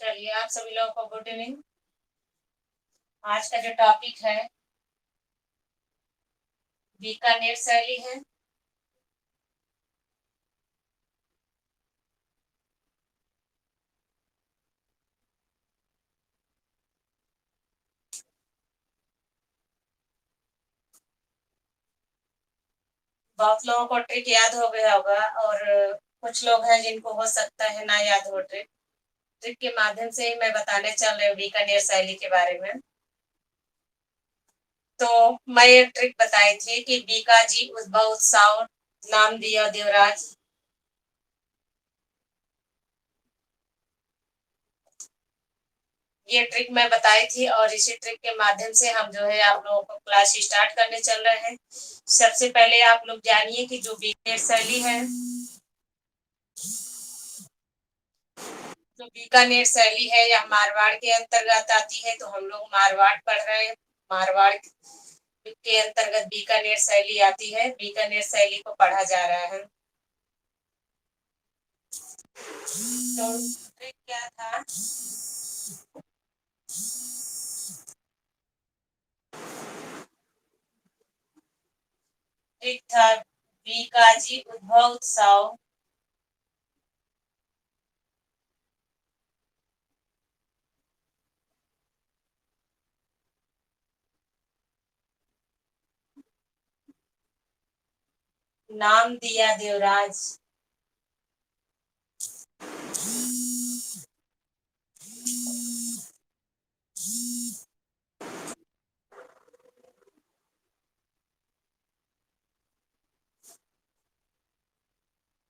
चलिए, आप सभी लोगों को गुड इवनिंग। आज का जो टॉपिक है बीकानेर शैली है। बहुत लोगों को ट्रिक याद हो गया होगा और कुछ लोग हैं जिनको हो सकता है ना याद हो ट्रिक। ट्रिक के माध्यम से ही मैं बताने चल रही हूँ बीकानेर शैली के बारे में। तो मैं ये ट्रिक बताई थी कि बीकाजी उद्भव उत्सव नाम दिया देवराज। ये ट्रिक मैं बताई थी और इसी ट्रिक के माध्यम से हम जो है आप लोगों को क्लास स्टार्ट करने चल रहे हैं। सबसे पहले आप लोग जानिए कि जो बीकानेर शैली है, जो बीकानेर शैली है यह मारवाड़ के अंतर्गत आती है। तो हम लोग मारवाड़ पढ़ रहे हैं। मारवाड़ के अंतर्गत बीकानेर शैली आती है। बीकानेर शैली को पढ़ा जा रहा है। तो ट्रिक क्या था? ट्रिक था बीकाजी उद्भव उत्सव नाम दिया देवराज।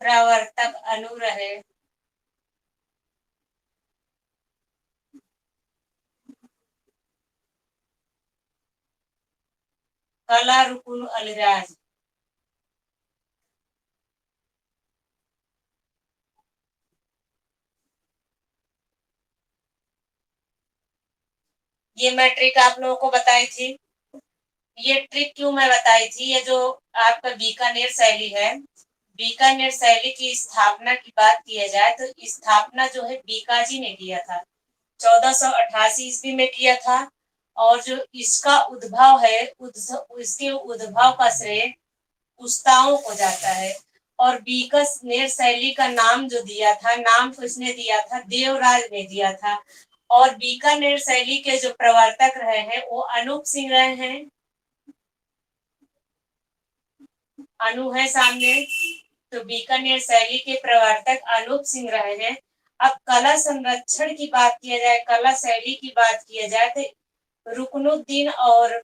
प्रवर्तक अनु रहे। कला रुकुन अलिराज। ये मैं ट्रिक आप लोगों को बताई थी। ये ट्रिक क्यों मैं बताई थी? ये जो आपका बीकानेर शैली है, बीकानेर शैली की स्थापना की बात किया जाए तो स्थापना जो है बीकाजी ने किया था। 1488 ईस्वी में किया था। और जो इसका उद्भव है, इसके उद्भव का श्रेय कुश्ताओं को जाता है। और बीकानेर शैली का नाम जो दिया था, नाम किसने दिया था? देवराज ने दिया था। और बीकानेर शैली के जो प्रवर्तक रहे हैं वो अनूप सिंह रहे हैं। अनु है सामने। तो बीकानेर शैली के प्रवर्तक अनूप सिंह रहे हैं। अब कला संरक्षण की बात किया जाए, कला शैली की बात किया जाए तो रुकनुद्दीन और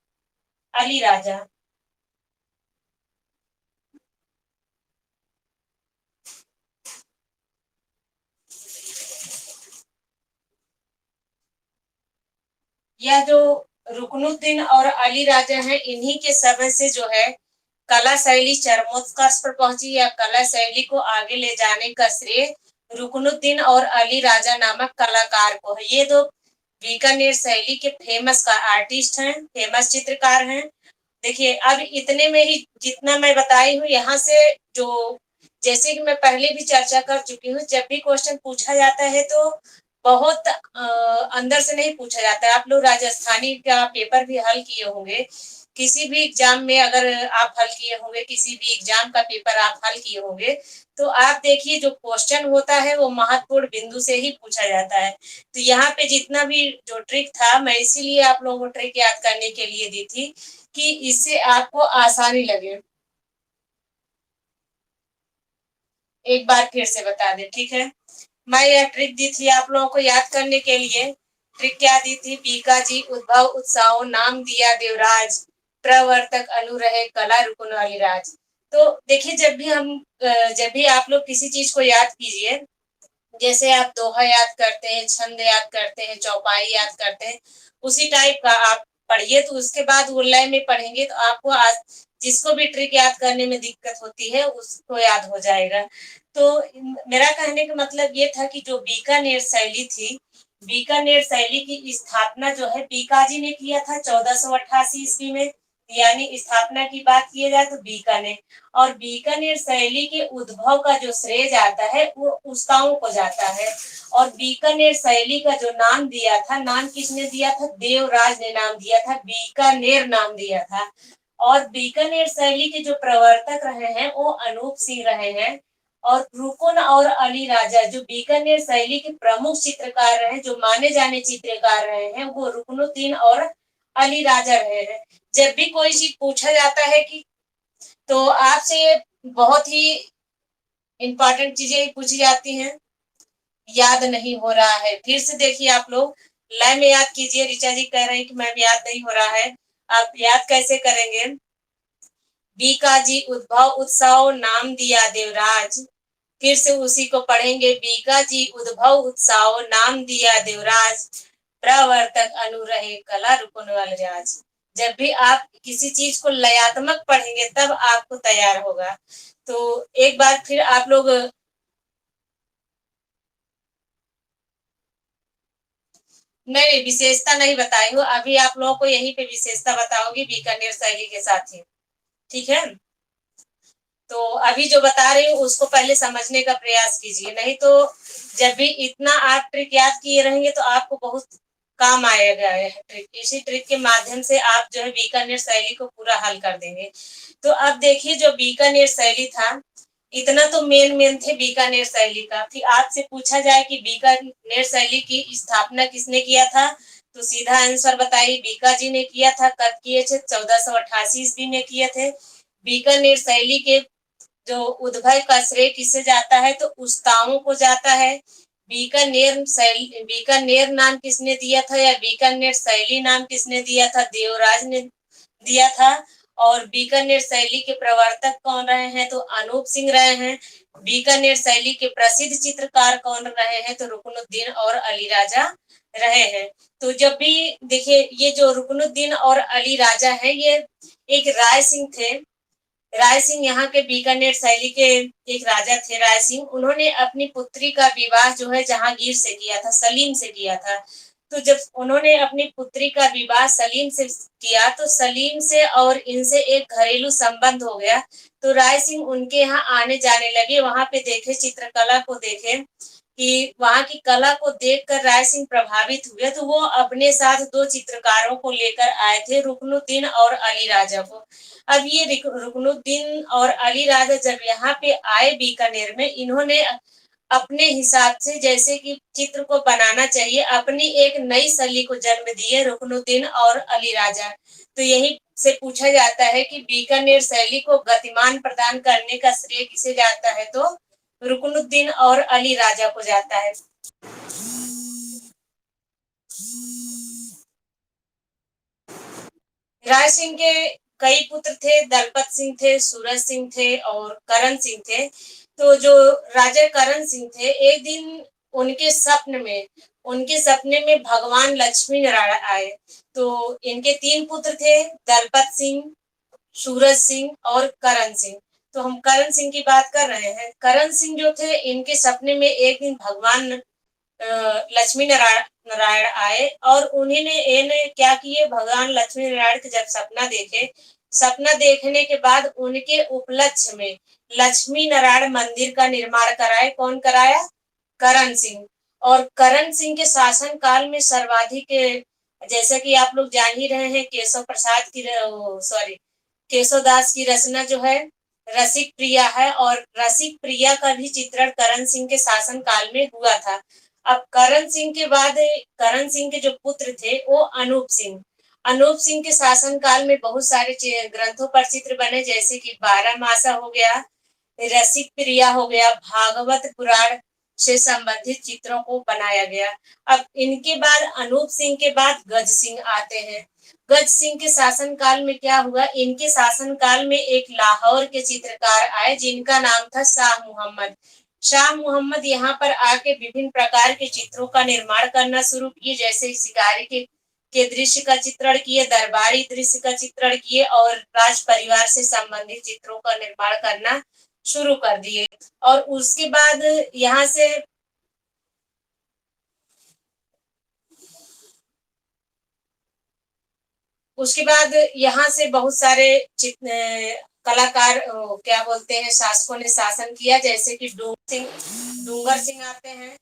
अली राजा। यह जो रुकनुद्दीन और अली राजा हैं, इन्हीं के समय से जो है कला शैली चरमोत्कर्ष पर पहुंची। या कला शैली को आगे ले जाने का श्रेय रुकनुद्दीन और अली राजा नामक कलाकार को है। ये दो बीकानेर शैली के फेमस का आर्टिस्ट हैं, फेमस चित्रकार हैं। देखिए, अब इतने में ही जितना मैं बताई हूँ यहाँ से, जो जैसे कि मैं पहले भी चर्चा कर चुकी हूँ, जब भी क्वेश्चन पूछा जाता है तो बहुत अंदर से नहीं पूछा जाता है। आप लोग राजस्थानी का पेपर भी हल किए होंगे, किसी भी एग्जाम में अगर आप हल किए होंगे, किसी भी एग्जाम का पेपर आप हल किए होंगे, तो आप देखिए जो क्वेश्चन होता है वो महत्वपूर्ण बिंदु से ही पूछा जाता है। तो यहाँ पे जितना भी जो ट्रिक था, मैं इसीलिए आप लोगों को ट्रिक याद करने के लिए दी थी कि इससे आपको आसानी लगे। एक बार फिर से बता दें, ठीक है? मैं यह ट्रिक दी थी आप लोगों को याद करने के लिए। ट्रिक क्या दी थी? बीकाजी उद्भव उत्सव नाम दिया देवराज, प्रवर्तक अनु रहे कला रुकुन अलिराज। तो देखिए, जब भी आप लोग किसी चीज को याद कीजिए, जैसे आप दोहा याद करते हैं, छंद याद करते हैं, चौपाई याद करते हैं, उसी टाइप का आप पढ़िए। तो उसके बाद वो लय में पढ़ेंगे तो आपको आज जिसको भी ट्रिक याद करने में दिक्कत होती है उसको याद हो जाएगा। तो मेरा कहने का मतलब ये था कि जो बीकानेर शैली थी, बीकानेर शैली की स्थापना जो है बीकाजी ने किया था 1488 ईस्वी में। यानी स्थापना की बात की जाए तो बीकानेर, और बीकानेर शैली के उद्भव का जो श्रेय जाता है वो उस्ताओं को जाता है। और बीकानेर शैली का जो नाम दिया था, नाम किसने दिया था? देवराज ने नाम दिया था, बीकानेर नाम दिया था। और बीकानेर शैली के जो प्रवर्तक रहे हैं वो अनूप सिंह रहे हैं। और रुकुन और अली राजा जो बीकानेर शैली के प्रमुख चित्रकार रहे, जो माने जाने चित्रकार रहे हैं, वो रुकनुद्दीन और अली राजा रहे हैं। जब भी कोई चीज पूछा जाता है कि तो आपसे ये बहुत ही इंपॉर्टेंट चीजें पूछी जाती हैं, याद नहीं हो रहा है। फिर से देखिए आप लोग लाइन में याद कीजिए। ऋचा जी कह रहे हैं कि मैम याद नहीं हो रहा है, आप याद कैसे करेंगे? बीकाजी उद्भव उत्सव नाम दिया देवराज, फिर से उसी को पढ़ेंगे। बीकाजी उद्भव उत्सव नाम दिया देवराज, प्रवर्तक अनुरहे कला रुकुन वाल राज। जब भी आप किसी चीज को लयात्मक पढ़ेंगे तब आपको तैयार होगा। तो एक बार फिर आप लोग नहीं, विशेषता नहीं बताई हूँ अभी, आप लोगों को यहीं पे विशेषता बताओगी बीकानेर शैली के साथ ही, ठीक है? तो अभी जो बता रही हूँ उसको पहले समझने का प्रयास कीजिए, नहीं तो जब भी इतना आप ट्रिक याद किए रहेंगे तो आपको बहुत काम आएगा ट्रिक। इसी ट्रिक के माध्यम से आप जो है बीकानेर शैली को पूरा हल कर देंगे। तो अब देखिए जो बीकानेर शैली था, इतना तो मेन थे बीकानेर शैली का। फिर आपसे पूछा जाए कि बीकानेर शैली की स्थापना किसने किया था, तो सीधा आंसर बताइए, बीका जी ने किया था। कब किए थे? 1488 ईस्वी में किए थे। बीकानेर शैली के जो उद्भव का श्रेय किससे जाता है, तो उस्ताओं को जाता है। बीकानेर नाम किसने दिया था, या बीकानेर शैली नाम किसने दिया था? देवराज ने दिया था। और बीकानेर शैली के प्रवर्तक कौन रहे हैं, तो अनूप सिंह रहे हैं। बीकानेर शैली के प्रसिद्ध चित्रकार कौन रहे हैं, तो रुकनुद्दीन और अली राजा रहे हैं। तो जब भी देखिए ये जो रुकनुद्दीन और अली राजा है, ये एक राय सिंह थे। राय सिंह यहाँ के बीकानेर शैली के एक राजा थे। राय सिंह, उन्होंने अपनी पुत्री का विवाह जो है जहांगीर से किया था, सलीम से किया था। तो जब उन्होंने अपनी पुत्री का विवाह सलीम से किया तो सलीम से और इनसे एक घरेलू संबंध हो गया। तो राय सिंह उनके यहाँ आने जाने लगे, वहां पे देखे, चित्रकला को देखे कि वहां की कला को देखकर राय सिंह प्रभावित हुए। तो वो अपने साथ दो चित्रकारों को लेकर आए थे, रुकनुद्दीन और अली राजा को। अब ये रुकनुद्दीन और अली राजा जब यहाँ पे आए बीकानेर में, इन्होंने अपने हिसाब से जैसे कि चित्र को बनाना चाहिए, अपनी एक नई शैली को जन्म दिए रुकनुद्दीन और अली राजा। तो यही से पूछा जाता है कि बीकानेर शैली को गतिमान प्रदान करने का श्रेय किसे जाता है, तो रुकनुद्दीन और अली राजा को जाता है। राय सिंह के कई पुत्र थे, दलपत सिंह थे, सूरज सिंह थे और करण सिंह थे। तो जो राजा करण सिंह थे, एक दिन उनके सपने में भगवान लक्ष्मी नारायण आए। तो इनके तीन पुत्र थे, दलपत सिंह, सूरज सिंह और करण सिंह। तो हम करण सिंह की बात कर रहे हैं। करण सिंह जो थे, इनके सपने में एक दिन भगवान लक्ष्मी नारायण आए और उन्होंने क्या किए, भगवान लक्ष्मी नारायण के जब सपना देखे, सपना देखने के बाद उनके उपलक्ष्य में लक्ष्मी नारायण मंदिर का निर्माण कराए। कौन कराया? करण सिंह। और करण सिंह के शासन काल में सर्वाधिक, जैसा कि आप लोग जान ही रहे हैं, केशव प्रसाद की सॉरी केशव दास की रचना जो है रसिक प्रिया है, और रसिक प्रिया का भी चित्रण करण सिंह के शासन काल में हुआ था। अब करण सिंह के बाद करण सिंह के जो पुत्र थे वो अनूप सिंह। अनूप सिंह के शासन काल में बहुत सारे ग्रंथों पर चित्र बने, जैसे कि 12 मासा हो गया, रसिक प्रिया हो गया, भागवत पुराण से संबंधित चित्रों को बनाया गया। अब इनके बाद अनूप सिंह के बाद गज सिंह आते हैं। गज सिंह के शासन काल में क्या हुआ, इनके शासन काल में एक लाहौर के चित्रकार आए जिनका नाम था शाह मोहम्मद। शाह मोहम्मद यहाँ पर आके विभिन्न प्रकार के चित्रों का निर्माण करना शुरू किए, जैसे शिकारी के दृश्य का चित्रण किए, दरबारी दृश्य का चित्रण किए और राज परिवार से संबंधित चित्रों का निर्माण करना शुरू कर दिए। और उसके बाद यहाँ से उसके बाद यहाँ से बहुत सारे कलाकार क्या बोलते हैं शासकों ने शासन किया, जैसे कि डूंगर सिंह आते हैं।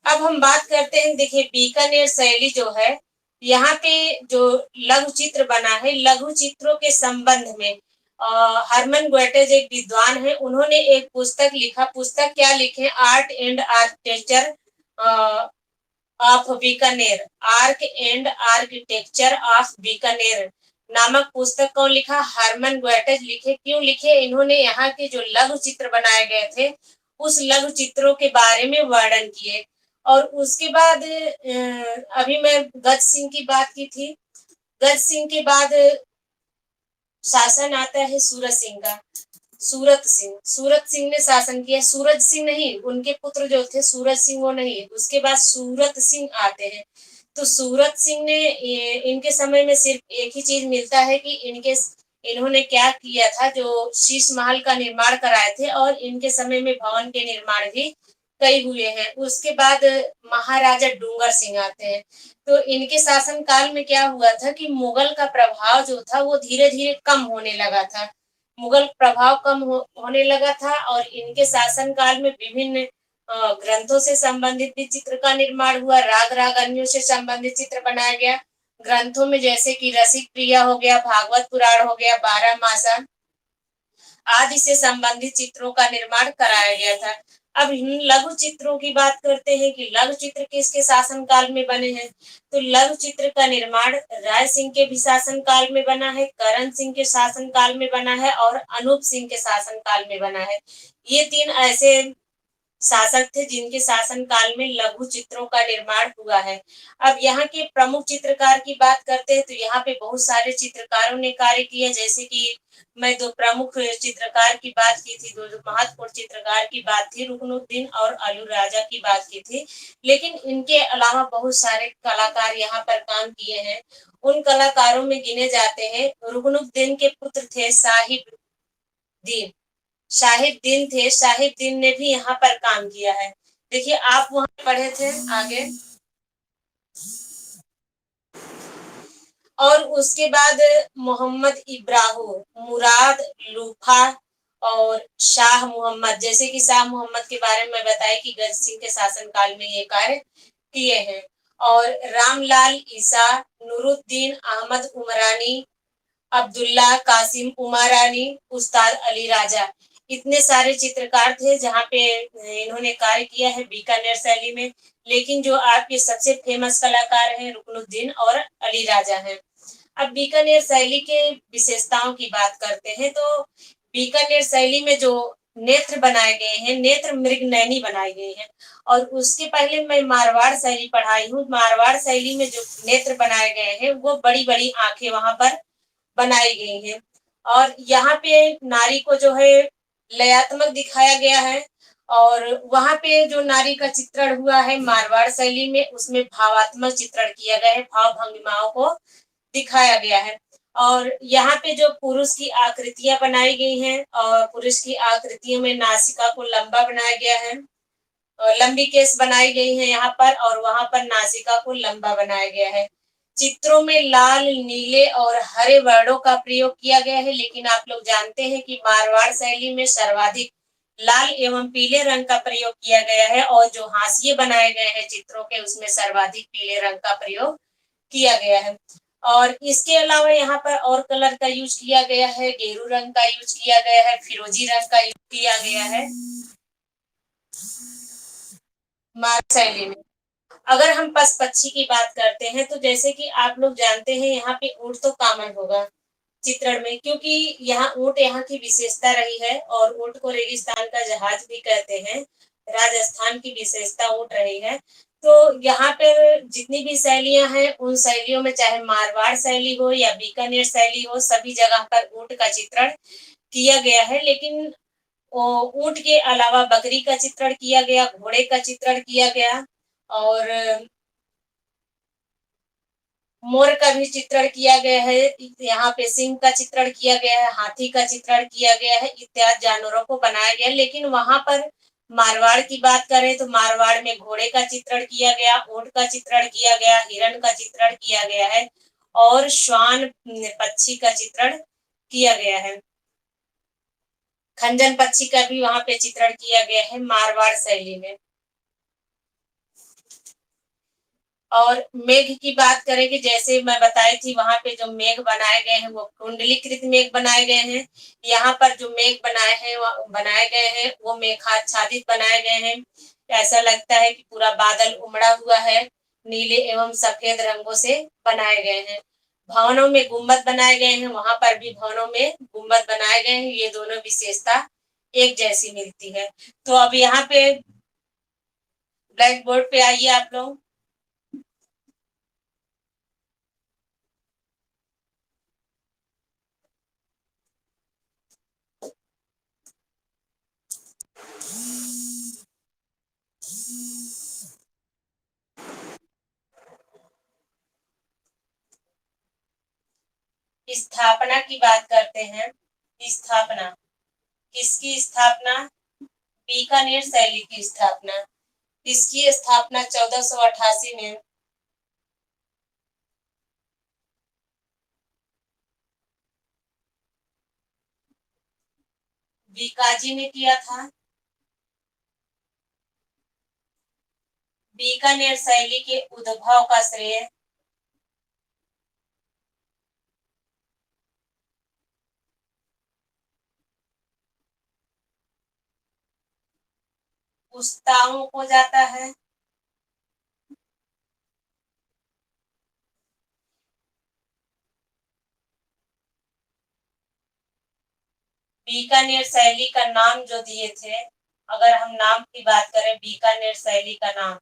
अब हम बात करते हैं, देखिए बीकानेर शैली जो है, यहाँ पे जो लघु चित्र बना है, लघु चित्रों के संबंध में हरमन ग्वेटेज एक विद्वान है, उन्होंने एक पुस्तक लिखा। पुस्तक क्या लिखे? Art and architecture of Bikaner, arc and architecture of Bikaner नामक पुस्तक कौन लिखा? हरमन ग्वेटेज लिखे। क्यों लिखे? इन्होंने यहाँ के जो लघु चित्र बनाए गए थे, उस लघु चित्रों के बारे में वर्णन किए। और उसके बाद अभी मैं गज सिंह की बात की थी, गज सिंह के बाद शासन आता है सूरत सिंह का। सूरत सिंह ने शासन किया। सूरज सिंह नहीं, उनके पुत्र जो थे सूरज सिंह वो नहीं, उसके बाद सूरत सिंह आते हैं। तो सूरत सिंह ने इनके समय में सिर्फ एक ही चीज मिलता है कि इन्होंने क्या किया था, जो शीश महल का निर्माण कराए थे, और इनके समय में भवन के निर्माण भी कई हुए हैं। उसके बाद महाराजा डूंगर सिंह आते हैं। तो इनके शासन काल में क्या हुआ था कि मुगल का प्रभाव जो था वो धीरे धीरे कम होने लगा था। मुगल प्रभाव होने लगा था, और इनके शासन काल में विभिन्न ग्रंथों से संबंधित भी चित्र का निर्माण हुआ। राग रागन्यों से संबंधित चित्र बनाया गया ग्रंथों में, जैसे कि रसिक प्रिया हो गया, भागवत पुराण हो गया, 12 मासा आदि से संबंधित चित्रों का निर्माण कराया गया था। अब लघु चित्रों की बात करते हैं कि लघु चित्र किसके शासन काल में बने हैं। तो लघु चित्र का निर्माण राय सिंह के भी शासन काल में बना है, करण सिंह के शासन काल में बना है, और अनूप सिंह के शासन काल में बना है। ये 3 ऐसे शासक थे जिनके शासन काल में लघु चित्रों का निर्माण हुआ है। अब यहाँ के प्रमुख चित्रकार की बात करते हैं तो यहाँ पे बहुत सारे चित्रकारों ने कार्य किया, जैसे कि मैं 2 प्रमुख चित्रकार की बात की थी, 2 महत्वपूर्ण चित्रकार की बात थी, रुकनुद्दीन और अली राजा की बात की थी। लेकिन इनके अलावा बहुत सारे कलाकार यहाँ पर काम किए हैं। उन कलाकारों में गिने जाते हैं, रुकनुद्दीन के पुत्र थे साहिबदीन, शाहिबदीन थे। शाहिबदीन ने भी यहाँ पर काम किया है। देखिए आप वहां पढ़े थे आगे। और उसके बाद मोहम्मद इब्राहिम, मुराद लूफा और शाह मोहम्मद, जैसे कि शाह मोहम्मद के बारे में बताया कि गज सिंह के शासन काल में ये कार्य किए हैं। और रामलाल ईसा, नूरुद्दीन अहमद उमरानी, अब्दुल्ला कासिम उमरानी, उस्ताद अली राजा, इतने सारे चित्रकार थे जहाँ पे इन्होंने कार्य किया है बीकानेर शैली में। लेकिन जो आपके सबसे फेमस कलाकार हैं रुकनुद्दीन और अली राजा हैं। अब बीकानेर शैली के विशेषताओं की बात करते हैं तो बीकानेर शैली में जो नेत्र बनाए गए हैं, नेत्र मृगनयनी बनाए गए हैं। और उसके पहले मैं मारवाड़ शैली पढ़ाई हूँ। मारवाड़ शैली में जो नेत्र बनाए गए हैं वो बड़ी बड़ी आंखें वहां पर बनाई गई हैं। और यहाँ पे नारी को जो है लयात्मक दिखाया गया है। और वहां पे जो नारी का चित्रण हुआ है मारवाड़ शैली में, उसमें भावात्मक चित्रण किया गया है, भाव भंगिमाओं को दिखाया गया है। और यहाँ पे जो पुरुष की आकृतियां बनाई गई हैं, और पुरुष की आकृतियों में नासिका को लंबा बनाया गया है, लंबी केस बनाई गई है यहाँ पर, और वहां पर नासिका को लंबा बनाया गया है। चित्रों में लाल, नीले और हरे वर्णों का प्रयोग किया गया है। लेकिन आप लोग जानते हैं कि मारवाड़ शैली में सर्वाधिक लाल एवं पीले रंग का प्रयोग किया गया है, और जो हाशिए बनाए गए हैं चित्रों के, उसमें सर्वाधिक पीले रंग का प्रयोग किया गया है। और इसके अलावा यहाँ पर और कलर का यूज किया गया है, गेरू रंग का यूज किया गया है, फिरोजी रंग का यूज किया गया है मारवाड़ शैली में। अगर हम पशु पक्षी की बात करते हैं तो जैसे कि आप लोग जानते हैं यहाँ पे ऊंट तो कॉमन होगा चित्रण में, क्योंकि यहाँ ऊंट यहाँ की विशेषता रही है, और ऊंट को रेगिस्तान का जहाज भी कहते हैं। राजस्थान की विशेषता ऊंट रही है। तो यहाँ पर जितनी भी शैलियां हैं, उन शैलियों में चाहे मारवाड़ शैली हो या बीकानेर शैली हो, सभी जगह पर ऊंट का चित्रण किया गया है। लेकिन ऊंट के अलावा बकरी का चित्रण किया गया, घोड़े का चित्रण किया गया, और मोर का भी चित्रण किया गया है। यहाँ पे सिंह का चित्रण किया गया है, हाथी का चित्रण किया गया है, इत्यादि जानवरों को बनाया गया। लेकिन वहां पर मारवाड़ की बात करें तो मारवाड़ में घोड़े का चित्रण किया गया, ऊंट का चित्रण किया गया, हिरण का चित्रण किया गया है और श्वान पक्षी का चित्रण किया गया है। खंजन पक्षी का भी वहां पे चित्रण किया गया है मारवाड़ शैली में। और मेघ की बात करें कि जैसे मैं बताई थी वहां पे जो मेघ बनाए गए हैं वो कुंडलीकृत मेघ बनाए गए हैं। यहाँ पर जो मेघ बनाए गए हैं वो मेघाच्छादित बनाए गए हैं। ऐसा लगता है कि पूरा बादल उमड़ा हुआ है, नीले एवं सफेद रंगों से बनाए गए हैं। भवनों में गुम्बद बनाए गए हैं, वहां पर भी भवनों में गुम्बद बनाए गए हैं। ये दोनों विशेषता एक जैसी मिलती है। तो अब यहाँ पे ब्लैक बोर्ड पे आइए आप लोग। स्थापना की बात करते हैं। स्थापना, किसकी स्थापना? बीकानेर शैली की स्थापना। इसकी स्थापना 1488 में बीकाजी ने किया था। बीकानेर शैली के उद्भव का श्रेय कुश्ताओं को जाता है। बीकानेर शैली का नाम जो दिए थे, अगर हम नाम की बात करें बीकानेर शैली का नाम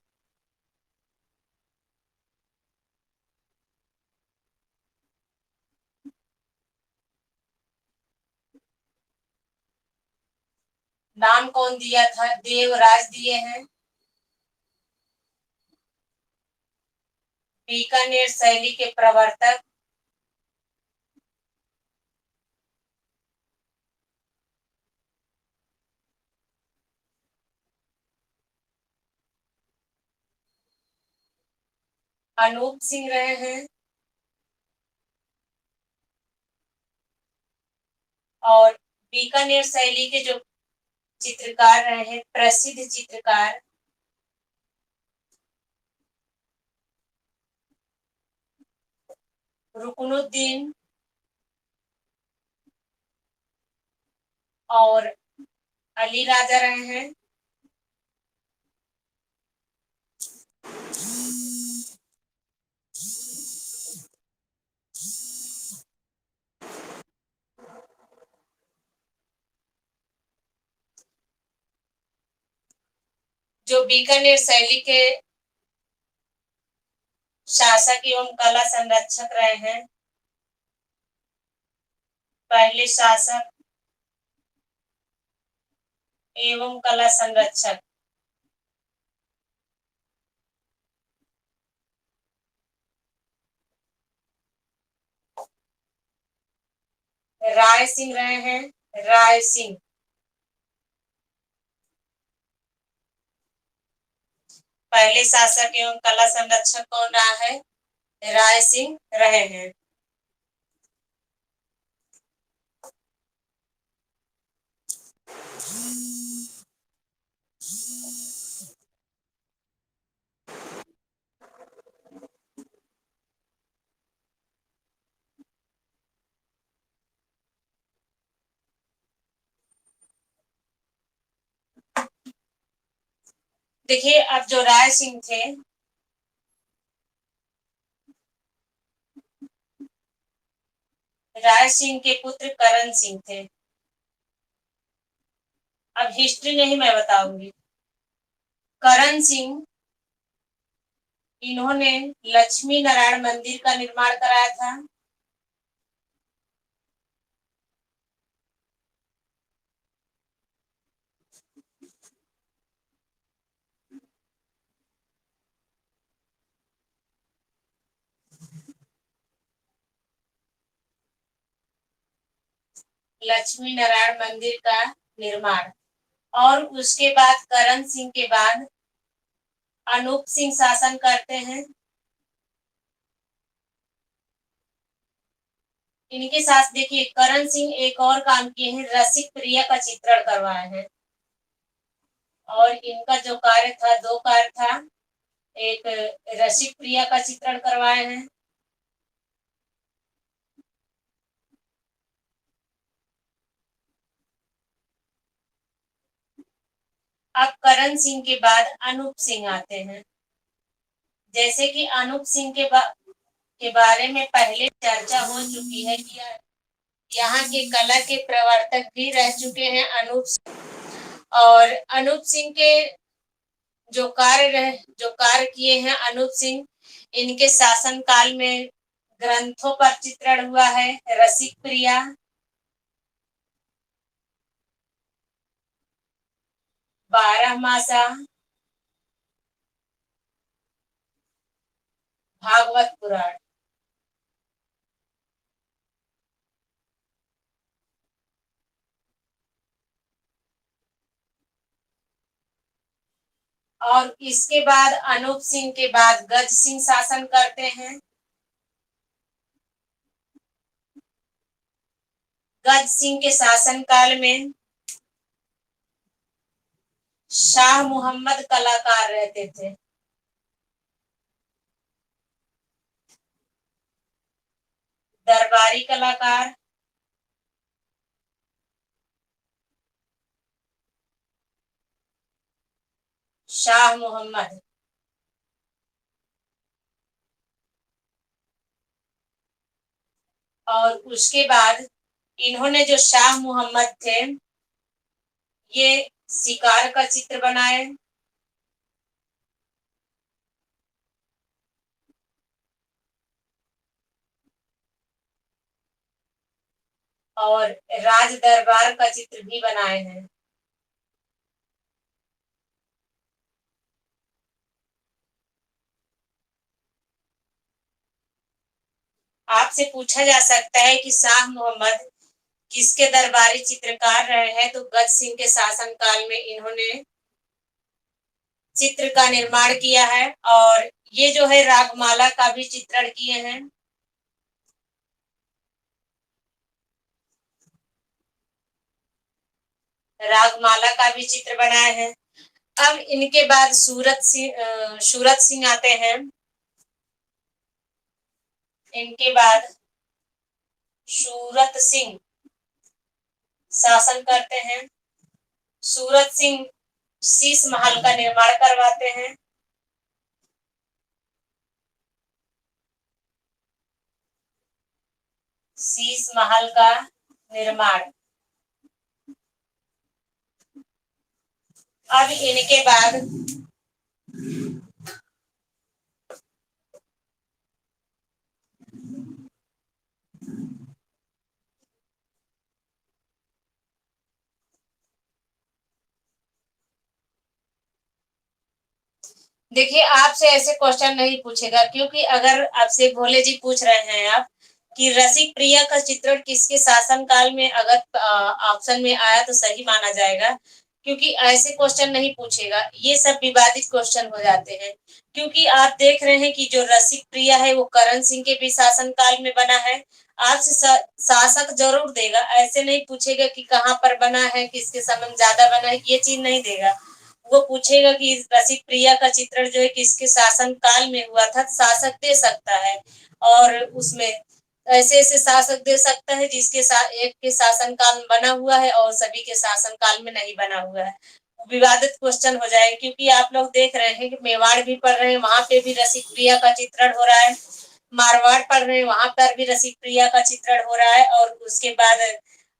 कौन दिया था? देवराज दिए हैं। बीकानेर शैली के प्रवर्तक अनूप सिंह रहे हैं। और बीकानेर शैली के जो चित्रकार रहे हैं, प्रसिद्ध चित्रकार रुकनुद्दीन और अली राजा रहे हैं। जो बीकानेर शैली के शासक एवं कला संरक्षक रहे हैं, पहले शासक एवं कला संरक्षक राय सिंह रहे हैं। राय सिंह। पहले शासक एवं कला संरक्षक कौन रहा है? राय सिंह रहे हैं। देखिए, अब जो राय सिंह थे, राय सिंह के पुत्र करण सिंह थे। अब हिस्ट्री नहीं मैं बताऊंगी। करण सिंह, इन्होंने लक्ष्मी नारायण मंदिर का निर्माण कराया था। लक्ष्मी नारायण मंदिर का निर्माण और उसके बाद करण सिंह के बाद अनूप सिंह शासन करते हैं। इनके साथ देखिए करण सिंह एक और काम किए हैं, रसिक प्रिया का चित्रण करवाए हैं। और इनका जो कार्य था, दो कार्य था, एक रसिक प्रिया का चित्रण करवाए हैं। अब करण सिंह के बाद अनूप सिंह आते हैं। जैसे कि अनूप सिंह के बारे में पहले चर्चा हो चुकी है कि यहाँ के कला के प्रवर्तक भी रह चुके हैं अनूप सिंह। और अनूप सिंह के जो कार्य किए हैं अनूप सिंह, इनके शासन काल में ग्रंथों पर चित्रण हुआ है, रसिक प्रिया, बारहमासा, भागवत पुराण। और इसके बाद अनूप सिंह के बाद गज सिंह शासन करते हैं। गज सिंह के शासन काल में शाह मोहम्मद कलाकार रहते थे। दरबारी कलाकार, शाह मोहम्मद। और उसके बाद इन्होंने जो शाह मोहम्मद थे, ये शिकार का चित्र बनाए। और राज दरबार का चित्र भी बनाए हैं। आपसे पूछा जा सकता है कि शाह मोहम्मद किसके दरबारी चित्रकार रहे हैं, तो गज सिंह के शासन काल में इन्होंने चित्र का निर्माण किया है। और ये जो है रागमाला का भी चित्रण किए हैं। रागमाला का भी चित्र बनाए हैं। अब इनके बाद सूरत सिंह आते हैं। इनके बाद सूरत सिंह शासन करते हैं। सूरत सिंह शीश महल का निर्माण करवाते हैं। शीश महल का निर्माण। अब इनके बाद देखिए आपसे ऐसे क्वेश्चन नहीं पूछेगा, क्योंकि अगर आपसे भोले जी पूछ रहे हैं आप कि रसिक प्रिया का चित्रण किसके शासन काल में, अगर ऑप्शन में आया तो सही माना जाएगा, क्योंकि ऐसे क्वेश्चन नहीं पूछेगा। ये सब विवादित क्वेश्चन हो जाते हैं, क्योंकि आप देख रहे हैं कि जो रसिक प्रिया है वो करण सिंह के भी शासन काल में बना है। आपसे शासक जरूर देगा, ऐसे नहीं पूछेगा कि कहाँ पर बना है, किसके समय में ज्यादा बना है, ये चीज नहीं देगा। वो पूछेगा कि रसिक प्रिया का चित्रण जो है किसके शासन काल में हुआ था, शासक दे सकता है। और उसमें ऐसे ऐसे शासक दे सकता है जिसके एक के शासन काल में बना हुआ है और सभी के शासन काल में नहीं बना हुआ है। विवादित क्वेश्चन हो जाए, क्योंकि आप लोग देख रहे हैं कि मेवाड़ भी पढ़ रहे हैं, वहां पे भी रसिक प्रिया का चित्रण हो रहा है। मारवाड़ पढ़ रहे हैं, वहां पर भी रसिक प्रिया का चित्रण हो रहा है। और उसके बाद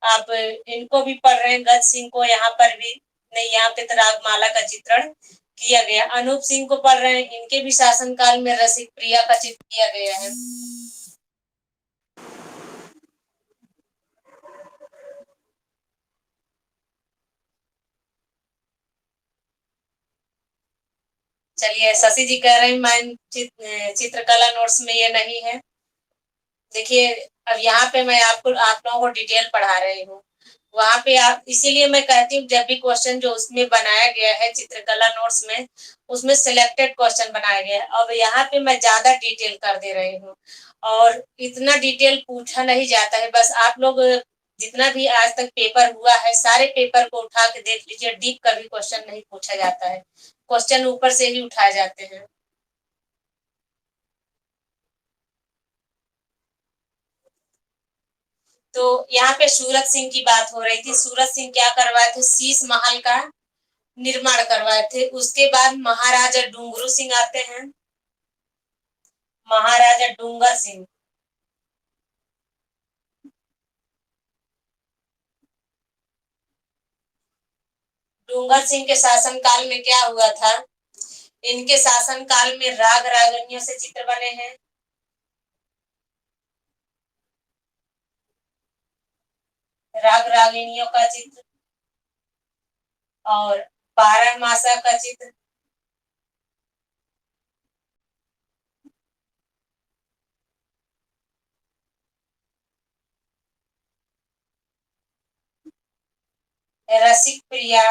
आप इनको भी पढ़ रहे हैं, गज सिंह को, यहाँ पर भी नहीं, यहाँ पे तो रागमाला का चित्रण किया गया। अनूप सिंह को पढ़ रहे हैं, इनके भी शासन काल में रसिक प्रिया का चित्र किया गया है। चलिए, शशि जी कह रहे हैं मैं चित्रकला नोट्स में ये नहीं है। देखिए अब यहाँ पे मैं आप लोगों को डिटेल पढ़ा रही हूँ। वहां पे आप, इसीलिए मैं कहती हूँ जब भी क्वेश्चन जो उसमें बनाया गया है चित्रकला नोट्स में, उसमें सिलेक्टेड क्वेश्चन बनाया गया है। अब यहाँ पे मैं ज्यादा डिटेल कर दे रही हूँ और इतना डिटेल पूछा नहीं जाता है। बस आप लोग जितना भी आज तक पेपर हुआ है सारे पेपर को उठा के देख लीजिए, डीप कर भी क्वेश्चन नहीं पूछा जाता है, क्वेश्चन ऊपर से ही उठाए जाते हैं। तो यहाँ पे सूरत सिंह की बात हो रही थी। सूरत सिंह क्या करवाए थे, शीश महल का निर्माण करवाए थे। उसके बाद महाराजा डूंगरू सिंह आते हैं, महाराजा डूंगर सिंह। डूंगर सिंह के शासन काल में क्या हुआ था, इनके शासन काल में राग रागनियों से चित्र बने हैं, राग रागिनियों का चित्र और 12 मासा का चित्र। रसिक प्रिया,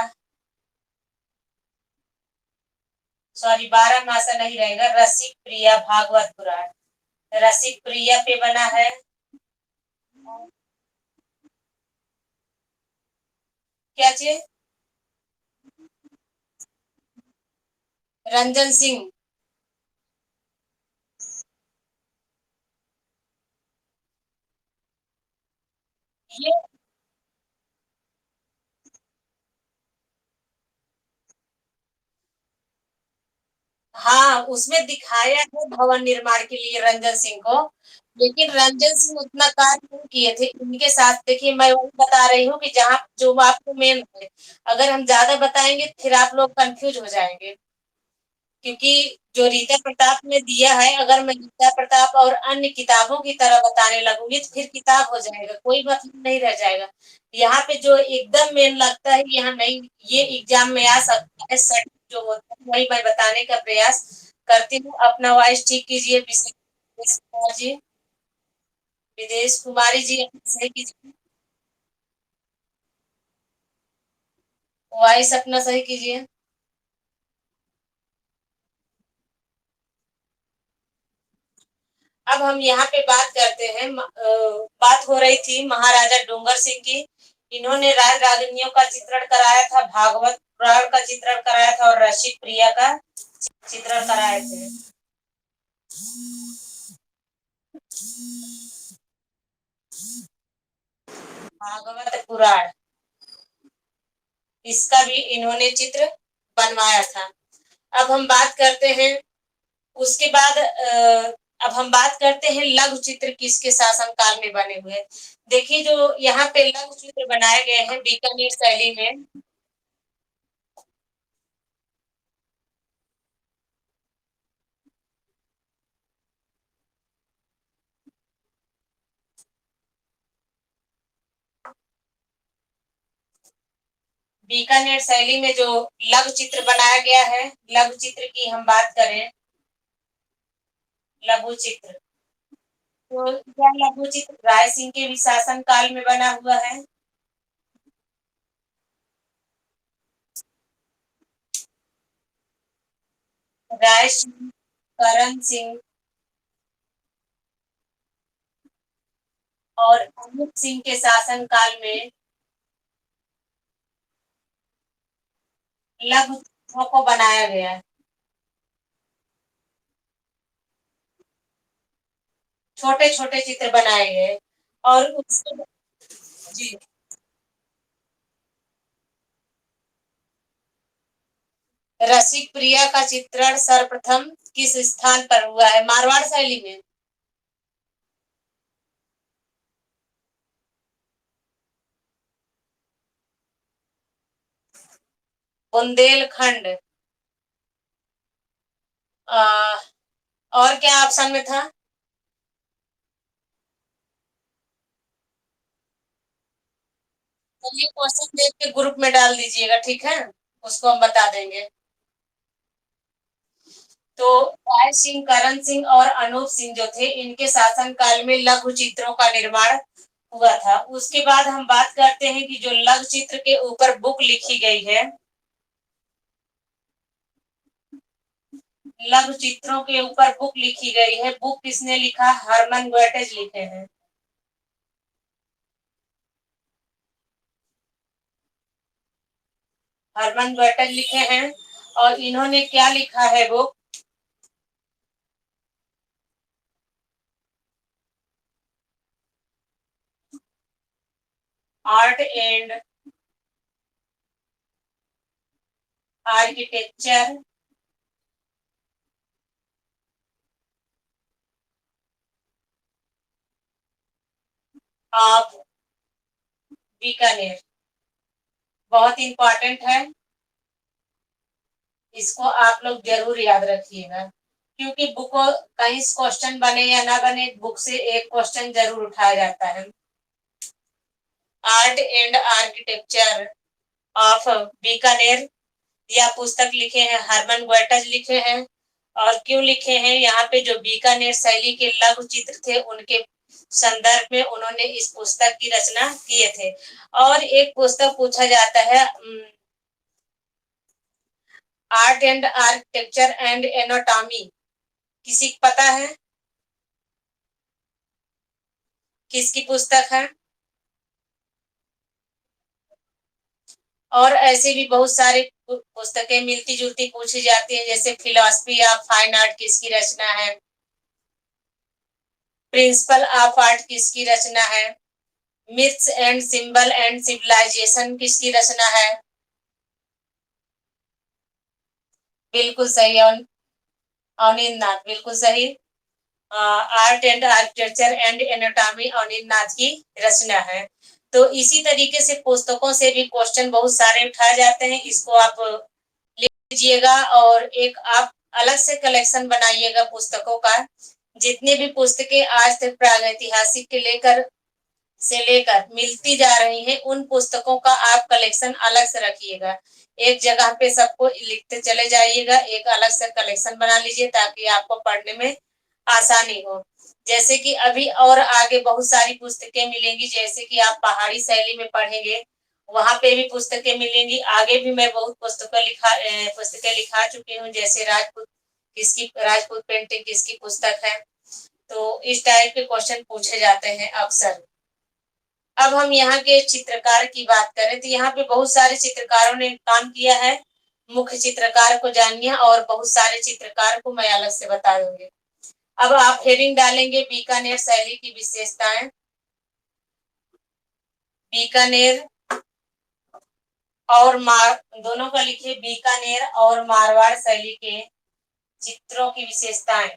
सॉरी 12 मासा नहीं रहेगा, रसिक प्रिया भागवत पुराण, रसिक प्रिया पे बना है। क्या चीज, रंजन सिंह। ये हाँ, उसमें दिखाया है भवन निर्माण के लिए रंजन सिंह को, लेकिन रंजन सिंह उतना कार्य नहीं किए थे इनके साथ। देखिए मैं वही बता रही हूँ कि जहाँ जो आपको मेन है, अगर हम ज्यादा बताएंगे फिर आप लोग कंफ्यूज हो जाएंगे। क्योंकि जो रीता प्रताप ने दिया है, अगर मैं रीता प्रताप और अन्य किताबों की तरह बताने लगूंगी तो फिर किताब हो जाएगा, कोई मतलब नहीं रह जाएगा। यहाँ पे जो एकदम मेन लगता है यहाँ नहीं, ये एग्जाम में आ सकता है, सट जो होता है वही मैं बताने का प्रयास करती हूँ। अपना वॉइस ठीक कीजिए, विदेश कुमार जी, विदेश कुमारी जी अपना सही कीजिए, वॉइस अपना सही कीजिए। अब हम यहाँ पे बात करते हैं, बात हो रही थी महाराजा डोंगर सिंह की। इन्होंने राज रागिनियों का चित्रण कराया था, भागवत पुराण का चित्रण कराया था और रसिक प्रिया का चित्रण कराए थे। भागवत पुराण, इसका भी इन्होंने चित्र बनवाया था। अब हम बात करते हैं, उसके बाद अब हम बात करते हैं लघु चित्र किसके शासन काल में बने हुए। देखिए जो यहाँ पे लघु चित्र बनाए गए हैं बीकानेर शैली में, बीकानेर शैली में जो लघु चित्र बनाया गया है, लघु चित्र की हम बात करें, लघु चित्र, तो यह लघु चित्र राय सिंह के भी शासन काल में बना हुआ है। राय सिंह, करण सिंह और अनूप सिंह के शासन काल में लघु चित्रों को बनाया गया है। छोटे छोटे चित्र बनाए गए और उसके, जी, रसिक प्रिया का चित्रण सर्वप्रथम किस स्थान पर हुआ है, मारवाड़ शैली में, बुंदेलखंड। आ, और क्या ऑप्शन में था, चलिए क्वेश्चन देख के ग्रुप में डाल दीजिएगा, ठीक है, उसको हम बता देंगे। तो राय सिंह, करण सिंह और अनूप सिंह जो थे, इनके शासन काल में लघु चित्रों का निर्माण हुआ था। उसके बाद हम बात करते हैं कि जो लघु चित्र के ऊपर बुक लिखी गई है, लघु चित्रों के ऊपर बुक लिखी गई है, बुक किसने लिखा? हरमन ग्वेटेज लिखे हैं। हरमन ग्वेटेज लिखे हैं। और इन्होंने क्या लिखा है? Book art and architecture of Bikaner. बहुत इंपॉर्टेंट है, इसको आप लोग जरूर याद रखिएगा, क्योंकि बुक कहीं क्वेश्चन बने या ना बने, बुक से एक क्वेश्चन जरूर उठाया जाता है। Art and architecture of Bikaner, यह पुस्तक लिखे हैं हरमन ग्वेटेज लिखे हैं। और क्यों लिखे हैं? यहाँ पे जो बीकानेर शैली के लघु चित्र थे, उनके संदर्भ में उन्होंने इस पुस्तक की रचना किए थे। और एक पुस्तक पूछा जाता है, art and architecture and anatomy, किसी को पता है किसकी पुस्तक है? और ऐसे भी बहुत सारे पुस्तकें मिलती जुलती पूछी जाती है, जैसे फिलॉसफी ऑफ फाइन आर्ट किसकी रचना है? प्रिंसिपल ऑफ आर्ट किसकी रचना है? Myths and symbol and civilization किसकी रचना है? बिल्कुल सही, अवनींद्र नाथ, बिल्कुल सही। Art and architecture and anatomy Abanindra Nath की रचना है। तो इसी तरीके से पुस्तकों से भी क्वेश्चन बहुत सारे उठाए जाते हैं, इसको आप लीजिएगा और एक आप अलग से कलेक्शन बनाइएगा पुस्तकों का। जितने भी पुस्तकें आज तक प्रागैतिहासिक के लेकर मिलती जा रही हैं, उन पुस्तकों का आप कलेक्शन अलग से रखिएगा। एक जगह पे सबको लिखते चले जाइएगा, एक अलग से कलेक्शन बना लीजिए ताकि आपको पढ़ने में आसानी हो। जैसे कि अभी और आगे बहुत सारी पुस्तकें मिलेंगी, जैसे कि आप पहाड़ी शैली में पढ़ेंगे, वहां पे भी पुस्तकें मिलेंगी। आगे भी मैं बहुत पुस्तकें लिखा चुकी हूँ, जैसे राजपूत पेंटिंग किसकी पुस्तक है। तो इस टाइप के क्वेश्चन पूछे जाते हैं अक्सर। अब हम यहाँ के चित्रकार की बात करें तो यहाँ पे बहुत सारे चित्रकारों ने काम किया है। मुख्य चित्रकार को जानिए और बहुत सारे चित्रकार को मैं अलग से बता दूंगी। अब आप हेडिंग डालेंगे बीकानेर शैली की विशेषताएं। बीकानेर और दोनों का लिखिए, बीकानेर और मारवाड़ शैली के चित्रों की विशेषताएं,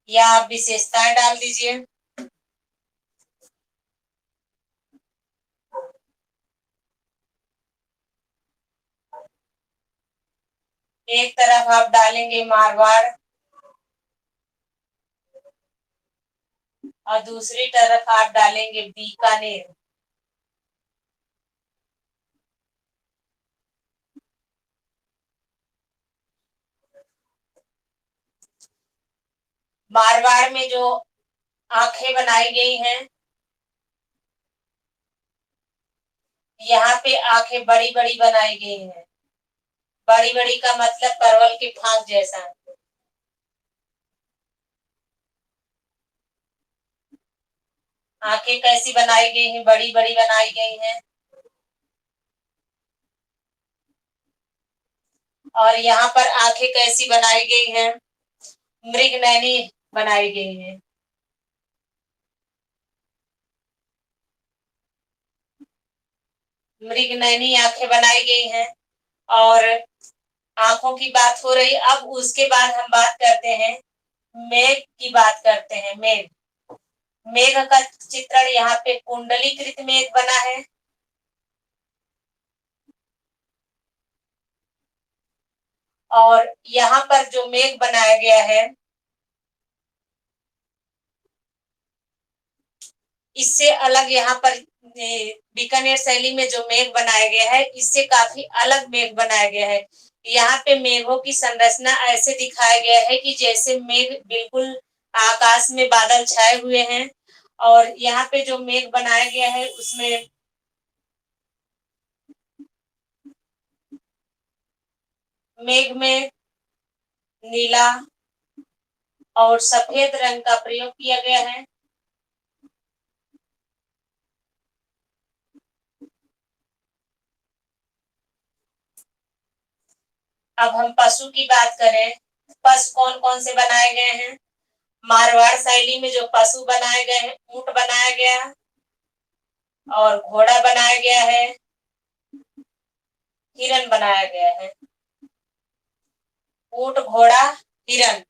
या आप विशेषताएं डाल दीजिए। एक तरफ आप डालेंगे मारवाड़ और दूसरी तरफ आप डालेंगे बीकानेर। मारवाड़ में जो आंखें बनाई गई हैं, यहाँ पे आंखें बड़ी बड़ी बनाई गई हैं। बड़ी बड़ी का मतलब परवल के फांक जैसा। आंखें कैसी बनाई गई हैं? बड़ी बड़ी बनाई गई हैं। और यहाँ पर आंखें कैसी बनाई गई हैं? मृगनयनी बनाई गई है। मृगनयनी आंखें बनाई गई हैं। और आंखों की बात हो रही, अब उसके बाद हम बात करते हैं मेघ की बात करते हैं। मेघ, मेघ का चित्रण यहाँ पे कुंडलीकृत मेघ बना है। और यहाँ पर जो मेघ बनाया गया है, इससे अलग यहाँ पर बीकानेर शैली में जो मेघ बनाया गया है, इससे काफी अलग मेघ बनाया गया है। यहाँ पे मेघों की संरचना ऐसे दिखाया गया है कि जैसे मेघ बिल्कुल आकाश में बादल छाए हुए हैं और यहाँ पे जो मेघ बनाया गया है उसमें मेघ में नीला और सफेद रंग का प्रयोग किया गया है। अब हम पशु की बात करें, पशु कौन कौन से बनाए गए हैं। मारवाड़ शैली में जो पशु बनाए गए हैं, ऊंट बनाया गया है और घोड़ा बनाया गया है, हिरन बनाया गया है। ऊंट, घोड़ा, हिरन।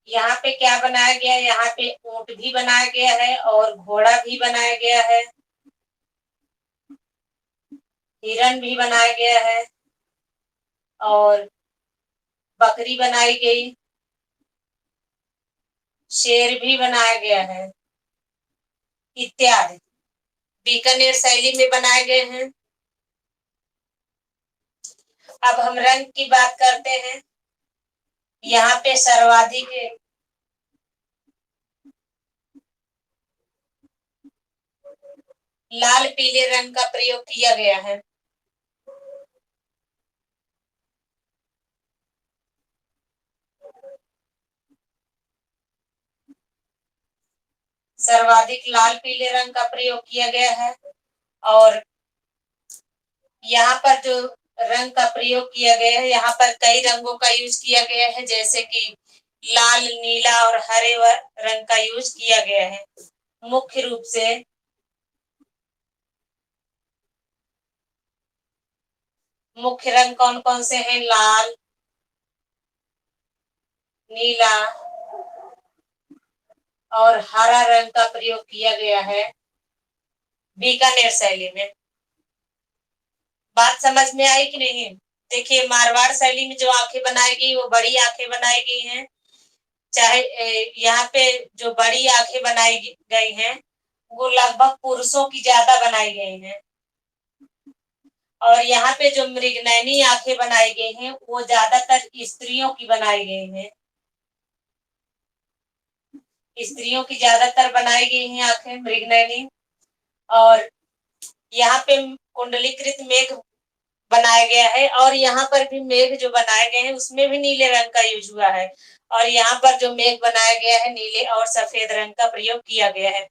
यहाँ पे क्या बनाया गया है, यहाँ पे ऊंट भी बनाया गया है और घोड़ा भी बनाया गया है, हिरन भी बनाया गया है और बकरी बनाई गई, शेर भी बनाया गया है इत्यादि। बीकानेर शैली में बनाए गए हैं। अब हम रंग की बात करते हैं। यहाँ पे सर्वाधिक लाल पीले रंग का प्रयोग किया गया है। सर्वाधिक लाल पीले रंग का प्रयोग किया गया है और यहाँ पर जो रंग का प्रयोग किया गया है, यहाँ पर कई रंगों का यूज किया गया है, जैसे कि लाल, नीला और हरे रंग का यूज किया गया है। मुख्य रूप से मुख्य रंग कौन कौन से हैं? लाल, नीला और हरा रंग का प्रयोग किया गया है बीकानेर शैली में। बात समझ में आई कि नहीं? देखिए, मारवाड़ शैली में जो आंखें बनाई गई वो बड़ी आंखें बनाई गई हैं। चाहे यहाँ पे जो बड़ी आंखें बनाई गई हैं वो लगभग पुरुषों की ज्यादा बनाई गई हैं और यहाँ पे जो मृगनयनी आंखें बनाई गई हैं वो ज्यादातर स्त्रियों की बनाई गई हैं। स्त्रियों की ज्यादातर बनाई गई हैं आंखें मृगनयनी। और यहाँ पे कुंडलीकृत मेघ बनाया गया है और यहाँ पर भी मेघ जो बनाए गए हैं उसमें भी नीले रंग का यूज हुआ है और यहाँ पर जो मेघ बनाया गया है नीले और सफेद रंग का प्रयोग किया गया है।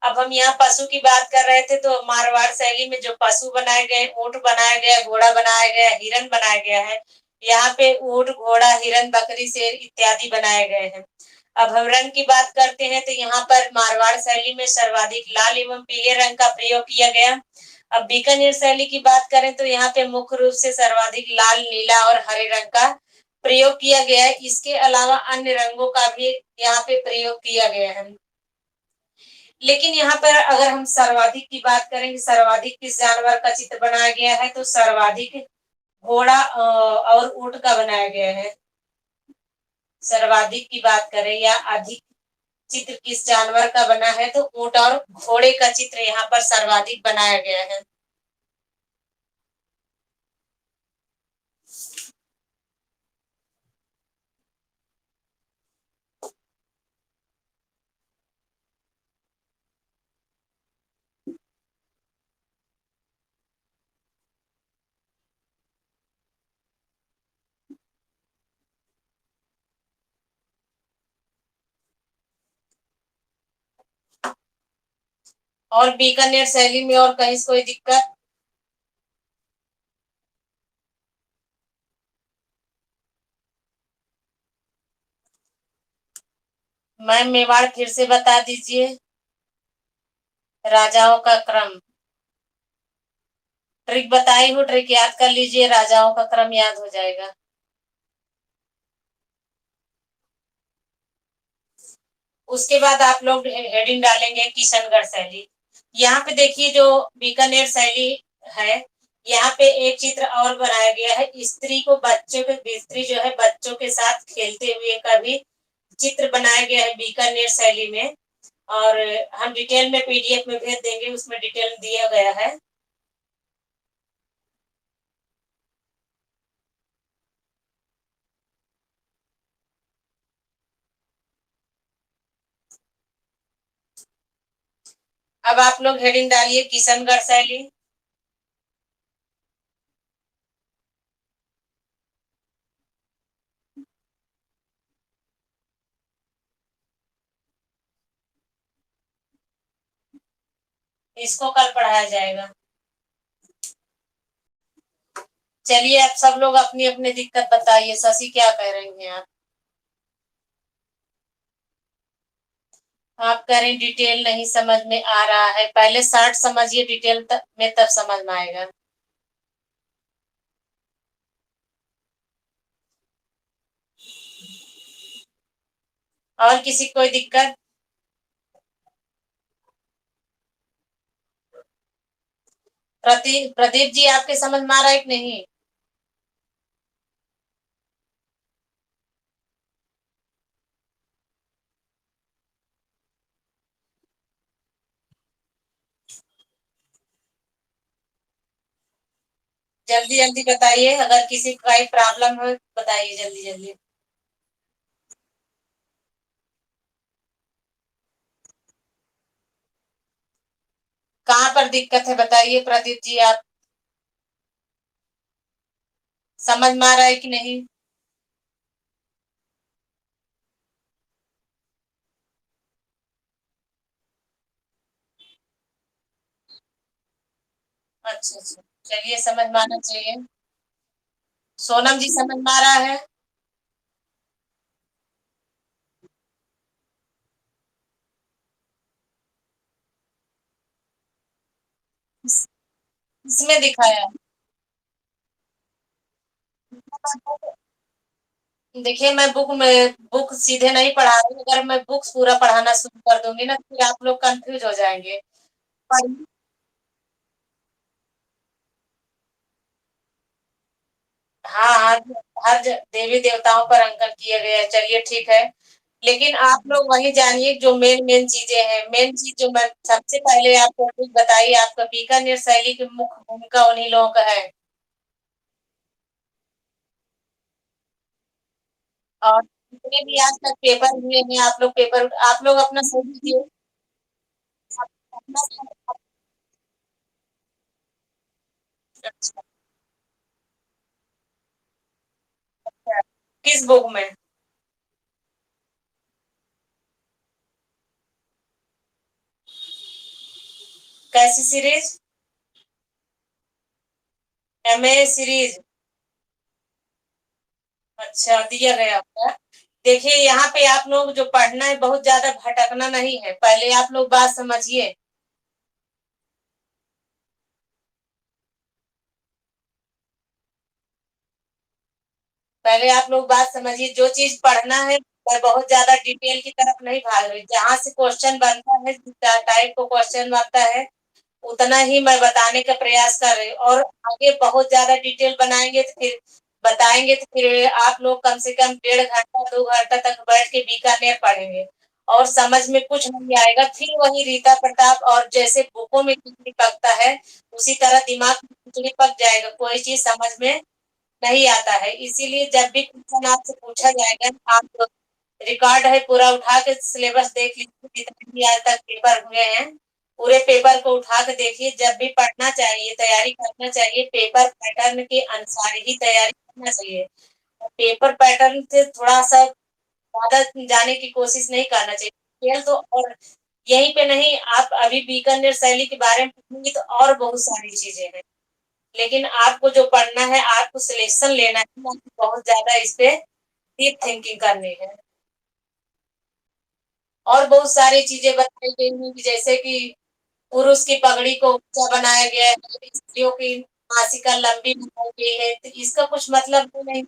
अब हम यहाँ पशु की बात कर रहे थे, तो मारवाड़ शैली में जो पशु बनाए गए, ऊंट बनाया गया, घोड़ा बनाया गया, हिरन बनाया गया है। यहाँ पे ऊंट, घोड़ा, हिरन, बकरी, शेर इत्यादि बनाए गए हैं। अब हम रंग की बात करते हैं, तो यहाँ पर मारवाड़ शैली में सर्वाधिक लाल एवं पीले रंग का प्रयोग किया गया। अब बीकानेर शैली की बात करें तो यहाँ पे मुख्य रूप से सर्वाधिक लाल, नीला और हरे रंग का प्रयोग किया गया है। इसके अलावा अन्य रंगों का भी यहाँ पे प्रयोग किया गया है। लेकिन यहाँ पर अगर हम सर्वाधिक की बात करें, सर्वाधिक किस जानवर का चित्र बनाया गया है, तो सर्वाधिक घोड़ा और ऊंट का बनाया गया है। सर्वाधिक की बात करें या अधिक चित्र किस जानवर का बना है, तो ऊंट और घोड़े का चित्र यहाँ पर सर्वाधिक बनाया गया है। और बीकानेर शैली में और कहीं कोई दिक्कत? मैम, मेवाड़ फिर से बता दीजिए। राजाओं का क्रम। ट्रिक बताई हूँ, ट्रिक याद कर लीजिए, राजाओं का क्रम याद हो जाएगा। उसके बाद आप लोग हेडिंग डालेंगे किशनगढ़ शैली। यहाँ पे देखिए जो बीकानेर शैली है, यहाँ पे एक चित्र और बनाया गया है। स्त्री को बच्चों के स्त्री जो है बच्चों के साथ खेलते हुए का भी चित्र बनाया गया है बीकानेर शैली में। और हम डिटेल में पीडीएफ में भेज देंगे, उसमें डिटेल दिया गया है। अब आप लोग हेडिंग डालिए किशनगढ़ शैली। इसको कल पढ़ाया जाएगा। चलिए आप सब लोग अपनी अपनी दिक्कत बताइए। शशि क्या कह रही हैं आप? आप कह रहे हैं डिटेल नहीं समझ में आ रहा है। पहले 60 समझिए डिटेल में, तब समझ में आएगा। और किसी कोई दिक्कत? प्रदीप जी आपके समझ में आ रहा है कि नहीं? जल्दी जल्दी बताइए, अगर किसी को कोई प्रॉब्लम हो बताइए जल्दी जल्दी। कहाँ पर दिक्कत है बताइए प्रदीप जी आप। समझ में आ रहा है कि नहीं? अच्छा अच्छा, चलिए समझ में आना चाहिए। सोनम जी समझ में आ रहा है? इसमें दिखाया है। देखिए मैं बुक सीधे नहीं पढ़ा रही। अगर मैं बुक्स पूरा पढ़ाना शुरू कर दूंगी ना, फिर आप लोग कंफ्यूज हो जाएंगे। पर हाँ, हर देवी देवताओं पर अंकन किए गए हैं। चलिए ठीक है, लेकिन आप लोग वही जानिए जो मेन मेन चीजें हैं। मेन चीज जो मैं सबसे पहले आपको कुछ बताइए, आपका बीकानेर शैली की मुख्य भूमिका उन्हीं लोगों का है। और जितने भी आज तक पेपर हुए हैं, आप लोग अपना सही दीजिए। अपना अच्छा, किस बुक में? कैसी सीरीज? MA series? अच्छा, दिया गया आपका। देखिए यहाँ पे आप लोग जो पढ़ना है, बहुत ज्यादा भटकना नहीं है। पहले आप लोग बात समझिए। पहले आप लोग बात समझिए। जो चीज पढ़ना है, मैं बहुत ज्यादा डिटेल की तरफ नहीं भाग रही। जहाँ से क्वेश्चन बनता है, जिस टाइप को क्वेश्चन बनता है, उतना ही मैं बताने का प्रयास कर रही हूँ। और आगे बहुत ज्यादा डिटेल बनाएंगे तो फिर बताएंगे तो फिर आप लोग कम से कम 1.5 घंटा 2 घंटा तक बैठ के बीकानेर पढ़ेंगे और समझ में कुछ नहीं आएगा। फिर वही रीता प्रताप और जैसे बुकों में खिचड़ी पकता है, उसी तरह दिमाग में खिचड़ी पक जाएगा। कोई चीज समझ में नहीं आता है। इसीलिए जब भी क्वेश्चन आपसे पूछा जाएगा, आप रिकॉर्ड है पूरा, उठा के सिलेबस देख लीजिए जितने भी आज तक पेपर हुए हैं। पूरे पेपर को उठा के देखिए। जब भी पढ़ना चाहिए, तैयारी करना चाहिए, पेपर पैटर्न के अनुसार ही तैयारी करना चाहिए। पेपर पैटर्न से थोड़ा सा ज्यादा जाने की कोशिश नहीं करना चाहिए। खेल तो और यहीं पे नहीं, आप अभी बीकानेर शैली के बारे में पढ़ेंगे तो और बहुत सारी चीजें हैं। लेकिन आपको जो पढ़ना है, आपको सिलेक्शन लेना है, आपको बहुत ज्यादा इस पे डीप थिंकिंग करनी है। और बहुत सारी चीजें बताई गई हैं कि जैसे कि पुरुष की पगड़ी को ऊंचा बनाया गया है, स्त्रियों की नासिका लंबी बनाई गई है, तो इसका कुछ मतलब तो नहीं।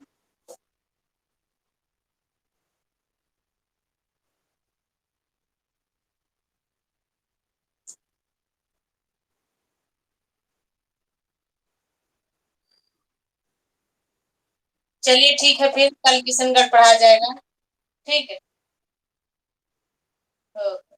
चलिए ठीक है, फिर कल किशनगढ़ पढ़ा जाएगा। ठीक है। ओके।